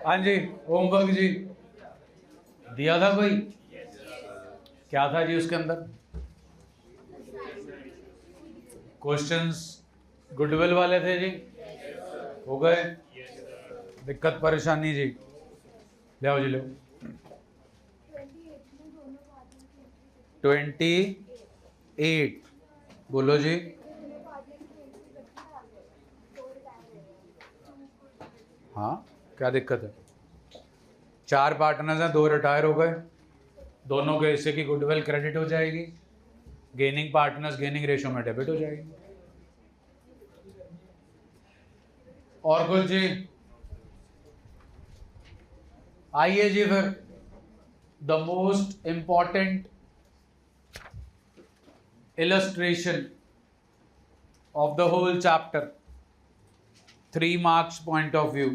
हाँ जी, होमवर्क जी दिया था कोई? क्या था जी उसके अंदर? क्वेश्चंस गुडविल वाले थे जी, हो गए? दिक्कत परेशानी जी, ले आओ जी, लो। 28 बोलो जी। हाँ, क्या दिक्कत है? 4 पार्टनर्स हैं, 2 रिटायर हो गए, दोनों के हिस्से की गुडविल क्रेडिट हो जाएगी, गेनिंग पार्टनर्स गेनिंग रेशियो में डेबिट हो जाएगी। और कुछ जी? आइए जी फिर, the most important illustration of the whole chapter, 3 marks point of view.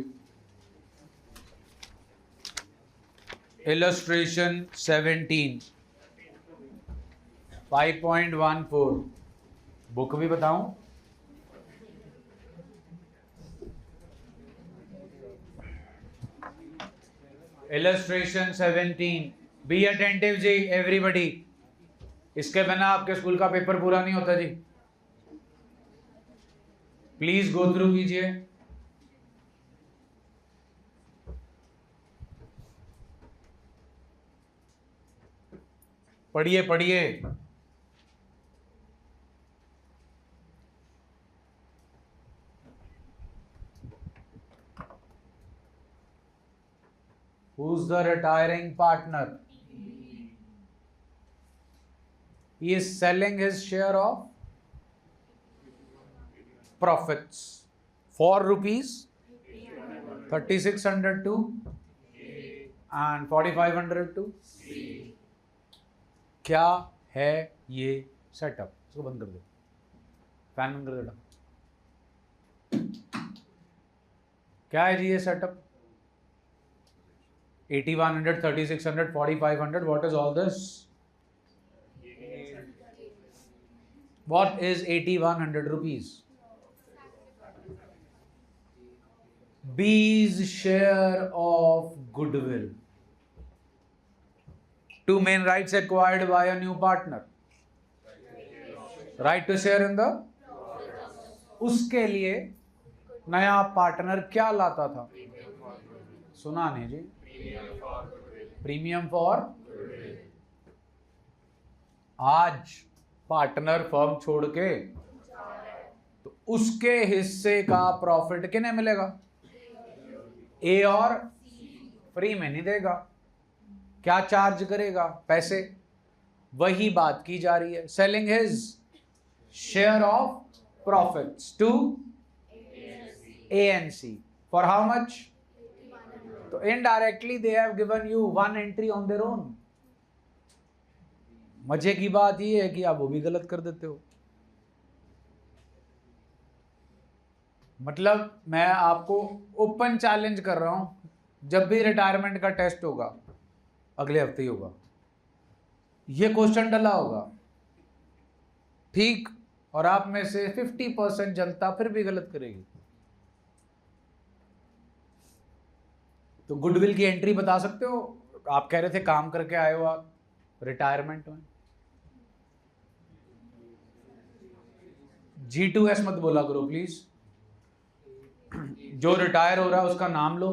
Illustration 17, 5.14. Book भी बताऊं? Illustration 17. Be attentive ji everybody. इसके बिना आपके स्कूल का पेपर पूरा नहीं होता जी। प्लीज गो थ्रू कीजिए। पढ़िए पढ़िए। Who's the retiring partner? He is selling his share of profits for rupees 3600 to and 4500 to। क्या है ये सेटअप? इसको बंद कर दो, फैन बंद कर दो। क्या है जी ये setup? 8100, 3600, 4500, what is all this? What is 8100 rupees? B's share of goodwill. 2 main rights acquired by a new partner. Right to share in the। उसके लिए नया पार्टनर क्या लाता था? सुना नहीं जी। Premium for. आज पार्टनर फर्म छोड़ के, तो उसके हिस्से का प्रॉफिट किन्हें मिलेगा? ए और फ्री में नहीं देगा। क्या चार्ज करेगा? पैसे। वही बात की जा रही है। Selling his share of profits to ANC for how much? तो indirectly they have given you 1 entry on their own. मजे की बात ये है कि आप वो भी गलत कर देते हो। मतलब मैं आपको ओपन चैलेंज कर रहा हूं, जब भी रिटायरमेंट का टेस्ट होगा, अगले हफ्ते ही होगा, ये क्वेश्चन डला होगा, ठीक? और आप में से 50% जनता फिर भी गलत करेगी। तो गुडविल की एंट्री बता सकते हो? आप कह रहे थे काम करके आए हो आप रिटायरमेंट में। G2S मत बोला करो प्लीज। जो रिटायर हो रहा है उसका नाम लो,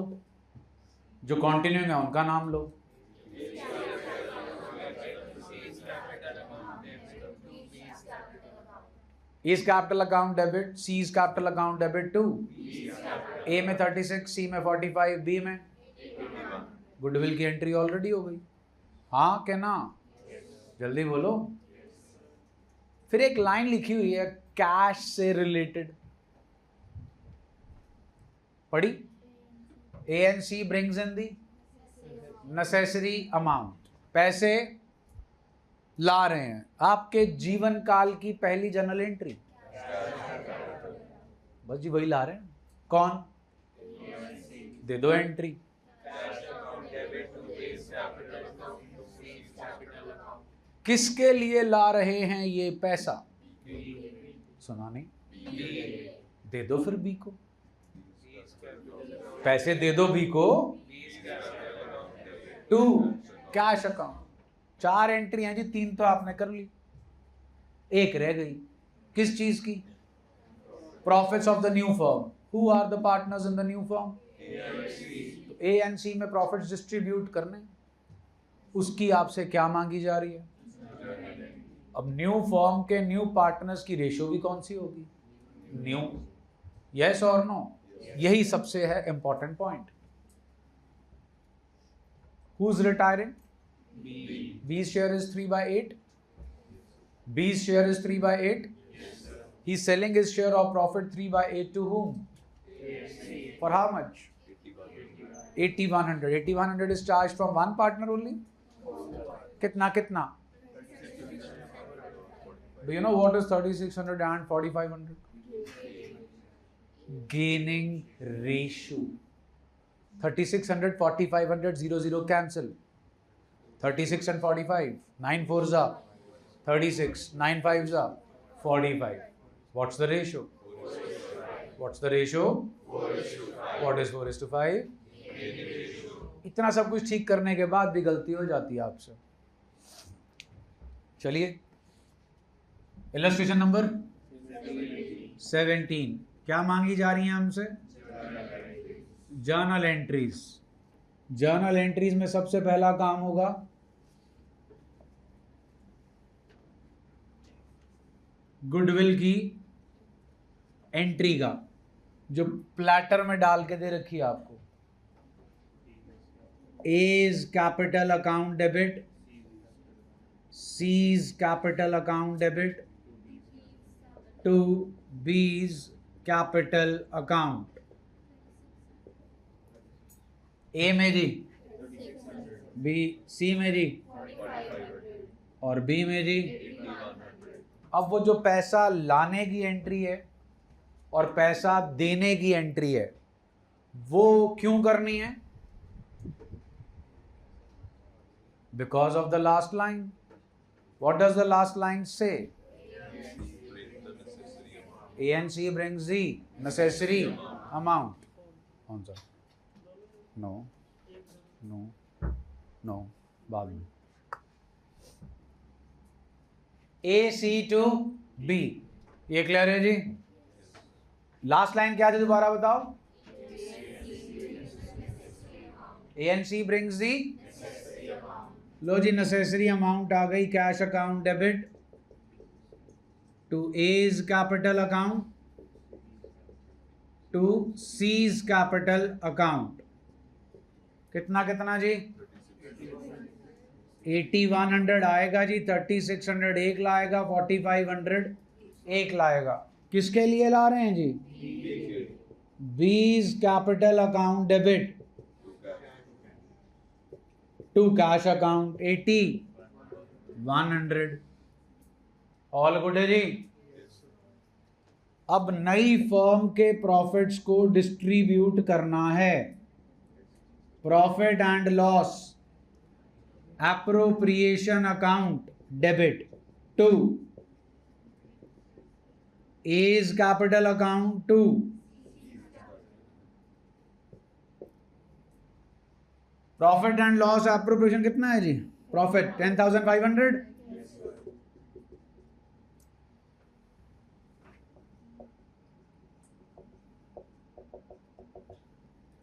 जो कंटिन्यूइंग है उनका नाम लो। E's capital account debit, C's capital account debit to A में 36, C में 45, B में। गुडविल की एंट्री ऑलरेडी हो गई। हाँ क्या ना? जल्दी बोलो। फिर एक लाइन लिखी हुई है कैश से रिलेटेड, पढ़ी? ANC brings in the necessary amount. पैसे ला रहे हैं आपके जीवन काल की पहली जर्नल एंट्री। बस जी वही ला रहे हैं। कौन? दे दो एंट्री। किसके लिए ला रहे हैं ये पैसा? सुना नहीं? दे दो फिर बी को। पैसे दे दो बी को, टू कैश अकाउंट। 4 एंट्री हैं जी, 3 तो आपने कर ली, एक रह गई। किस चीज की? Profits of the new firm. Who are the partners in the new firm? तो ए एंड सी में प्रॉफिट्स डिस्ट्रीब्यूट करने, उसकी आपसे क्या मांगी जा रही है? अब न्यू फर्म के न्यू पार्टनर्स की रेशियो भी कौन सी होगी? न्यू। यस और नो? यही सबसे है important point. Who is retiring? B's share is 3/8. B's share is 3/8. He's selling his share of profit 3/8 to whom? For how much? 8100. 8100 is charged from one partner only. कितना? Do you know what is 3600 and 4500? Gaining ratio. 3600, 4500, 00 cancel. 36 and 45, 9 4s are 36, 9 5s are 45. What's the ratio? What's the ratio? What is 4:5? इतना सब कुछ ठीक करने के बाद भी गलती हो जाती है आपसे। चलिए, इलस्ट्रेशन नंबर 17। क्या मांगी जा रही है हमसे? Journal entries. जर्नल एंट्रीज में सबसे पहला काम होगा गुडविल की एंट्री का, जो प्लेटर में डाल के दे रखी है आपको। A's capital account debit, C's capital account debit to B's capital account. A में जी, बी, सी में जी, और बी में जी। अब वो जो पैसा लाने की एंट्री है और पैसा देने की एंट्री है, वो क्यों करनी है? Because of the last line. What does the last line से? A and C brings the necessary amount. कौन सा? नो नो नो, बाद में। ए सी टू बी, ये क्लियर है जी? लास्ट लाइन क्या थी दोबारा बताओ? A and C brings the, लो जी, नेसेसरी अमाउंट आ गई। Cash account debit to A's capital account to C's capital account. कितना जी? 8100 आएगा जी, 3600 एक लाएगा, 4500 एक लाएगा। किसके लिए ला रहे हैं जी? B's capital account debit to cash account 8100। All good है जी? अब नई फर्म के प्रॉफिट्स को डिस्ट्रीब्यूट करना है। Profit and loss appropriation account debit to A's capital account to profit and loss appropriation. कितना है जी? प्रॉफिट 10,500,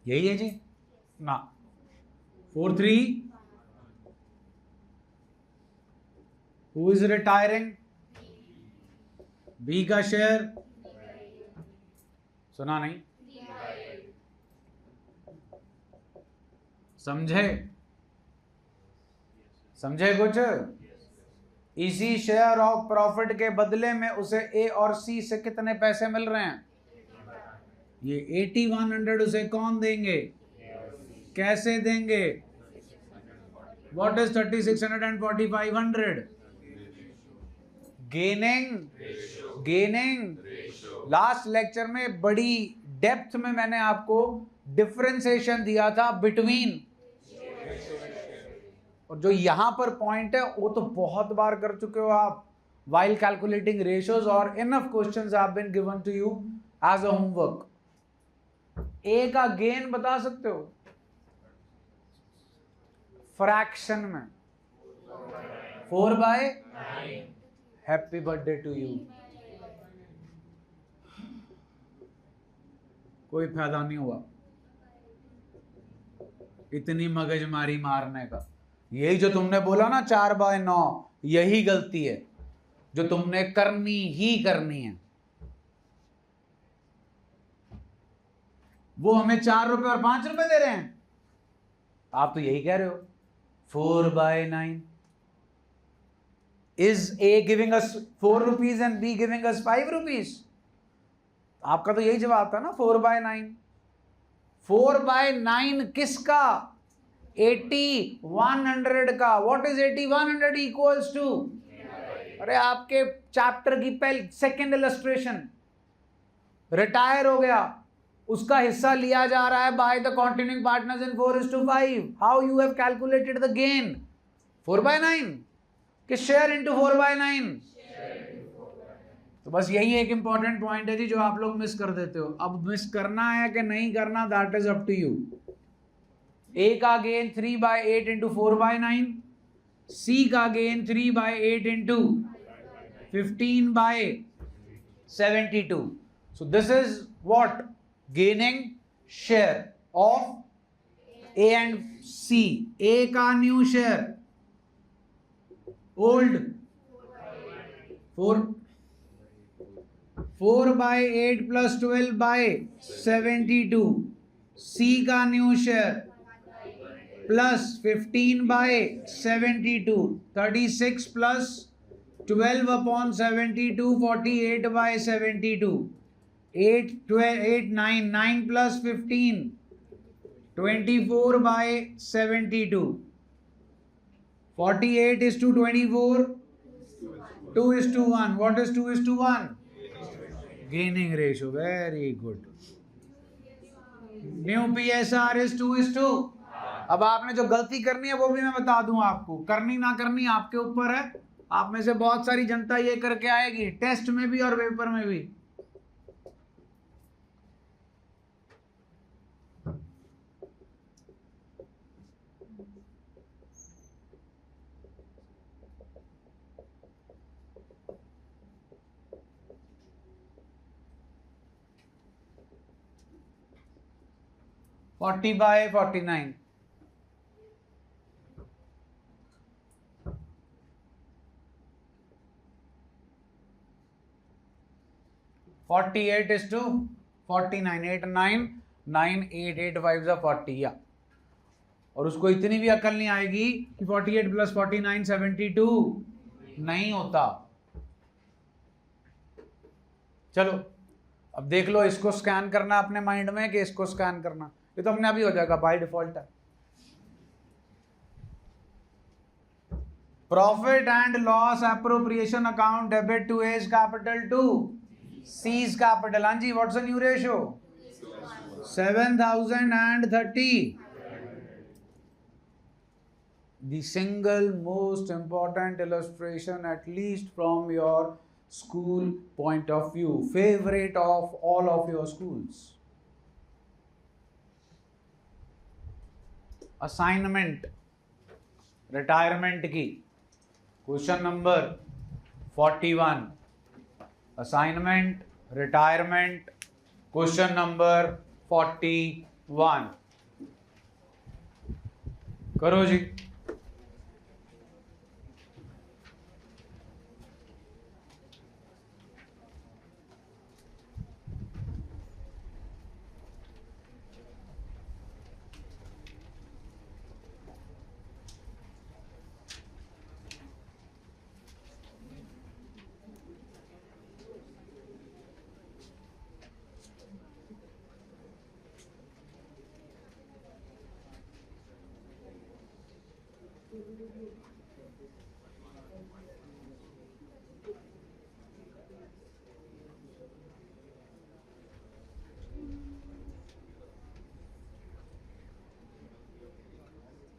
यही है जी ना? 43। Who is retiring? बी का शेयर। सुना नहीं? समझे कुछ? इसी शेयर ऑफ प्रॉफिट के बदले में उसे ए और सी से कितने पैसे मिल रहे हैं? ये 8100 उसे कौन देंगे? कैसे देंगे? What is 3600 and 4500? Gaining. Last lecture में बड़ी डेप्थ में मैंने आपको डिफरेंशिएशन दिया था बिटवीन, और जो यहां पर पॉइंट है वो तो बहुत बार कर चुके हो आप, while calculating ratios, और enough questions have been given to you as a homework. ए का गेन बता सकते हो? फ्रैक्शन में 4/9। Happy birthday to you. कोई फायदा नहीं हुआ इतनी मगजमारी मारने का। यही जो तुमने बोला ना 4/9, यही गलती है जो तुमने करनी ही करनी है। वो हमें 4 रुपए और 5 रुपए दे रहे हैं, आप तो यही कह रहे हो 4/9। Is A giving us 4 rupees and B giving us 5 rupees? आपका तो यही जवाब था ना 4/9। 4/9 किसका? 80 100 का। What is 80 100 equals to? अरे आपके चैप्टर की पहली सेकेंड इलस्ट्रेशन, रिटायर हो गया, उसका हिस्सा लिया जा रहा है by the continuing partners in 4:5। How you have calculated the gain? 4/9 कि शेयर इनटू 4/9। तो बस यही एक इंपॉर्टेंट पॉइंट है जी जो आप लोग मिस कर देते हो। अब मिस करना है कि नहीं करना, that is up to you. A का गेन 3/8 इंटू 4/9, सी का gain 3/8 into 15/72। So this is what? Gaining share of A and C. A का new share old 4/8 plus 12/72। C का new share plus 15/72। 36 plus 12/72 48/72। 9 plus 15 24/72। 48:24 2:1। What is 2:1? Gaining ratio. Very good. New PSR is 2:2। अब आपने जो गलती करनी है वो भी मैं बता दूं आपको, करनी ना करनी आपके ऊपर है। आप में से बहुत सारी जनता ये करके आएगी टेस्ट में भी और पेपर में भी। (40/49) 48:49 8 9 9 8 8 5 40। या और उसको इतनी भी अकल नहीं आएगी कि 48 प्लस 49 72 नहीं होता। चलो अब देख लो, इसको स्कैन करना अपने माइंड में कि इसको स्कैन करना? ये तो अपने आप ही हो जाएगा, बाय डिफॉल्ट है। Profit and loss appropriation account debit to A's capital to C's capital. हाँ जी, what's the new ratio? 7030। The single most important illustration, at least from your school point of view, favorite of all of your schools. Assignment retirement की question number 41। Assignment retirement question number 41। करो जी।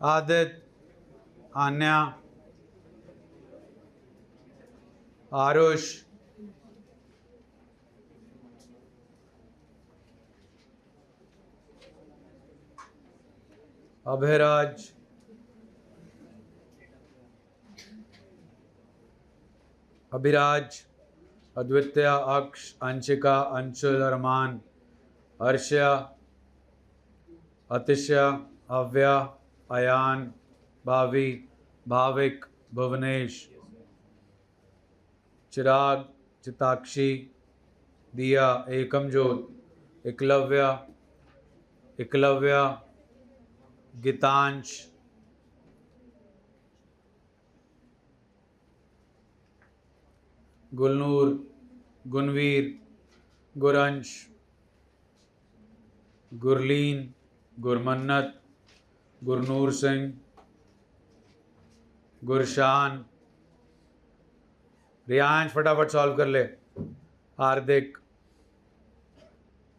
आदित्य, आन्या, आरुष, अभिराज, अभिराज, अद्वितीय, अक्ष, अंशिका, अंशुल, अरमान, अर्ष्या, अतिशय, अव्या, अयान, भावी, भाविक, भुवनेश, चिराग, चिताक्षी, दिया, एकमजोत, एकलव्य, एकलव्य, गीतांश, गुलनूर, गुणवीर, गुरंश, गुरलीन, गुरमन्नत, गुरनूर सिंह, गुरशान, रियांश फटाफट solve कर ले, हार्दिक,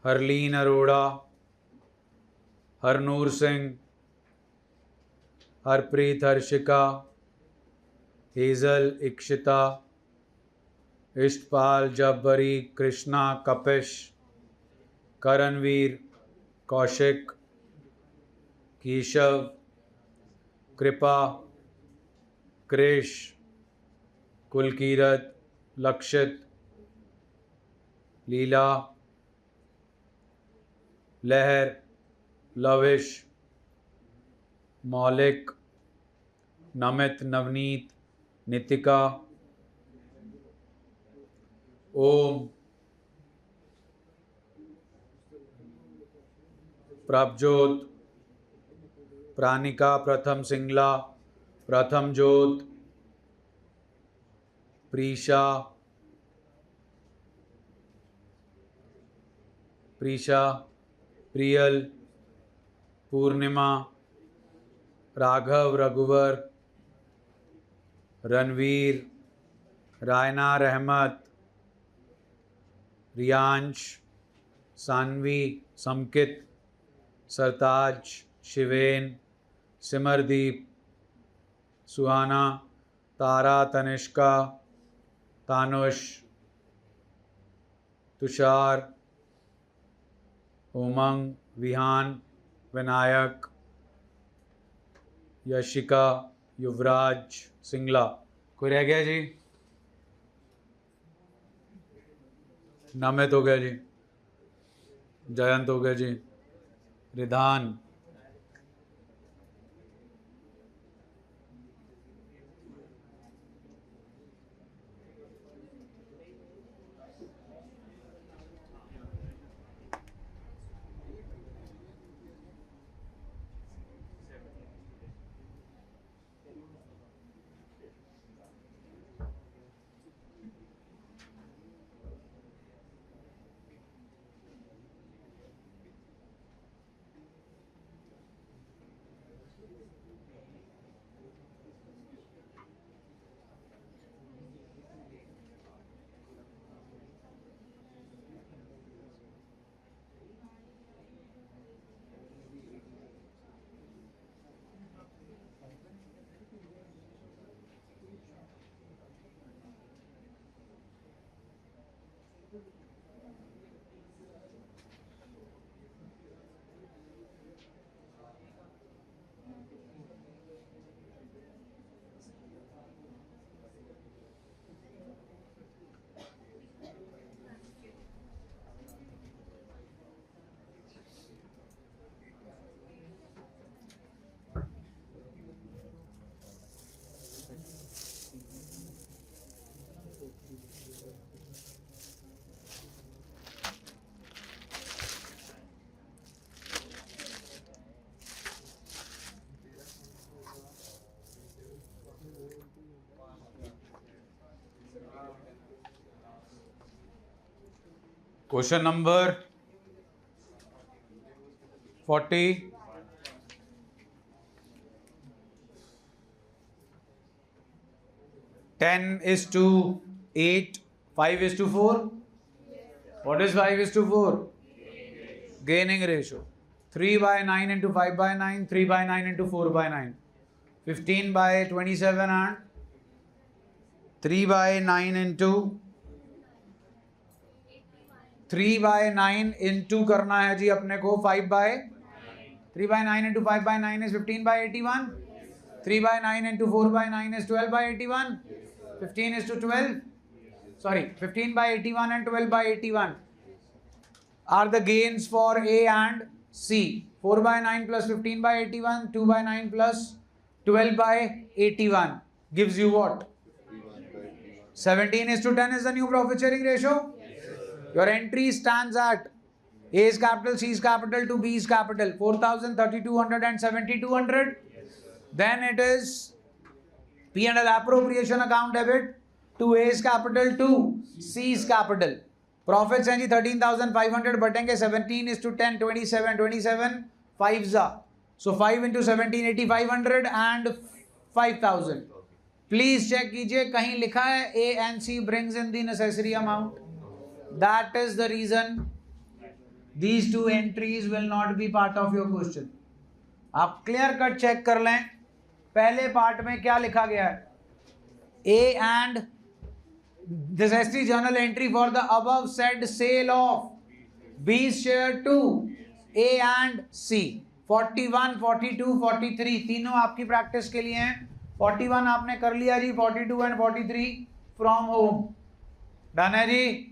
हरलीन अरोड़ा, हरनूर सिंह, हरप्रीत, हर्षिका, हेजल, इक्षिता, इष्टपाल, जब्बरी, कृष्णा, कपिश, करणवीर, कौशिक, केशव, कृपा, कृष, कुलकीरत, लक्षित, लीला, लहर, लविश, मौलिक, नमित, नवनीत, नितिका, ओम, प्रभजोत, प्राणिका, प्रथम सिंगला, प्रथम जोत, प्रीशा, प्रीशा, प्रियल, पूर्णिमा, राघव, रघुवर, रणवीर, रायना, रहमत, रियांश, सानवी, समकित, सरताज, शिवेन, सिमरदीप, सुहाना, तारा, तनिष्का, तानुष, तुषार, उमंग, विहान, विनायक, यशिका, युवराज, सिंगला। कोई रह गया जी? नमित हो गया जी, जयंत हो गया जी, Ridhan, question number 40, 10:8, 5:4. What is 5:4? Gaining ratio. 3/9 into 5/9, 3/9 into 4/9, 15/27 and 3/9 into 3/9 into करना है जी अपने को 3/9 into 5/9 is 15/81. 3/9 into 4/9 is 12/81. 15:12. sorry, 15 by 81 and 12 by 81 are the gains for A and C. 4 by 9 plus 15 by 81, 2 by 9 plus 12 by 81 gives you what? 17:10 is the new profit sharing ratio. Your entry stands at A is capital, C is capital to B is capital. 4,000, 3,200 and 7,200. Then it is P&L appropriation account debit to A is capital to C is capital. Profits हैं जी 13,500 बटेंगे 17:10 27 27 5 so 5 into 17 8,500 and 5,000. Please check कीजिए कहीं लिखा है A and C brings in the necessary amount. That is the reason these two entries will not be part of your question. आप clear cut check कर लें पहले part में क्या लिखा गया है. A and this ST journal entry for the above said sale of B's share to A and C. 41, 42, 43 तीनों आपकी प्रैक्टिस के लिए हैं. 41 आपने कर लिया जी, 42 and 43 फ्रॉम होम. डन है जी.